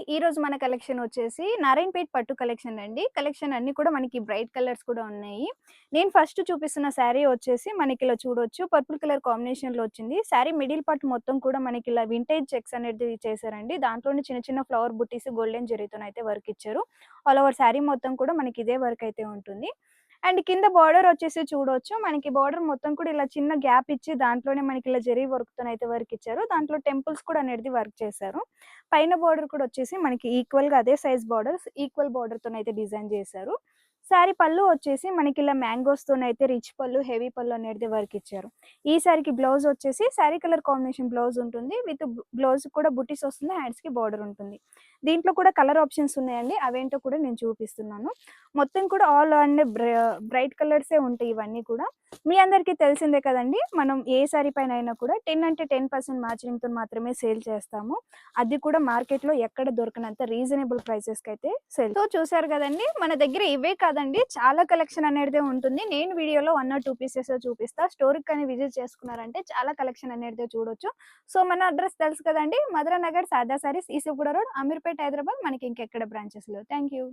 ఈరోజు మన కలెక్షన్ వచ్చేసి నారాయణపేట్ పట్టు కలెక్షన్ అండి. కలెక్షన్ అన్నీ కూడా మనకి బ్రైట్ కలర్స్ కూడా ఉన్నాయి. నేను ఫస్ట్ చూపిస్తున్న శారీ వచ్చేసి మనకి ఇలా చూడొచ్చు పర్పుల్ కలర్ కాంబినేషన్‌లో వచ్చింది. శారీ మిడిల్ పార్ట్ మొత్తం కూడా మనకి ఇలా వింటేజ్ చెక్స్ అనేది చేశారండి. దాంట్లోనే చిన్న చిన్న ఫ్లవర్ బుట్టీస్ గోల్డెన్ జరీతోనైతే వర్క్ ఇచ్చారు. ఆల్ ఓవర్ శారీ మొత్తం కూడా మనకి ఇదే వర్క్ అయితే ఉంటుంది. అండ్ కింద బార్డర్ వచ్చేసి చూడొచ్చు. మనకి బార్డర్ మొత్తం కూడా ఇలా చిన్న గ్యాప్ ఇచ్చి దాంట్లోనే మనకి ఇలా జరీ వర్క్‌తోనైతే వర్క్ ఇచ్చారు. దాంట్లో టెంపుల్స్ కూడా అనేది వర్క్ చేశారు. పైన బార్డర్ కూడా వచ్చేసి మనకి ఈక్వల్‌గా అదే సైజ్ బార్డర్స్ ఈక్వల్ బార్డర్‌తోనైతే డిజైన్ చేశారు. శారీ పళ్ళు వచ్చేసి మనకి ఇలా మ్యాంగోస్‌తోనైతే రిచ్ పళ్ళు, హెవీ పళ్ళు అనేది వర్క్ ఇచ్చారు. ఈ శారీకి బ్లౌజ్ వచ్చేసి శారీ కలర్ కాంబినేషన్ బ్లౌజ్ ఉంటుంది. విత్ బ్లౌజ్ కూడా బుటీస్ వస్తుంది. హ్యాండ్స్‌కి బార్డర్ ఉంటుంది. దీంట్లో కూడా కలర్ ఆప్షన్స్ ఉన్నాయండి. అవేంటో కూడా నేను చూపిస్తున్నాను. మొత్తం కూడా ఆల్ అండ్ బ్రైట్ కలర్సే ఉంటాయి ఇవన్నీ కూడా. మీ అందరికీ తెలిసిందే కదండీ! మనం ఏ శారీ పైన అయినా కూడా 10 అంటే 10% మార్జిన్‌తో మాత్రమే సేల్ చేస్తాము. అది కూడా మార్కెట్‌లో ఎక్కడ దొరకనంత రీజనబుల్ ప్రైసెస్‌కైతే సేల్. సో చూసారు గదండీ! మన దగ్గర ఇవే కాదండి చాలా కలెక్షన్ అనేటిదే ఉంటుంది. నేను వీడియోలో 1 ఆర్ 2 పీసెస్ చూపిస్తా. స్టోర్‌కి కానీ విజిట్ చేసుకున్నారంటే చాలా కలెక్షన్ అనేటిదే చూడొచ్చు. సో మన అడ్రెస్ తెలుసు కదండీ! మధురా నగర్, శారదా సారీస్, ఈసీగూడ రోడ్, అమీర్పేట్, హైదరాబాద్. మనకి ఇంకెక్కడ బ్రాంచెస్ లేవు. Thank you.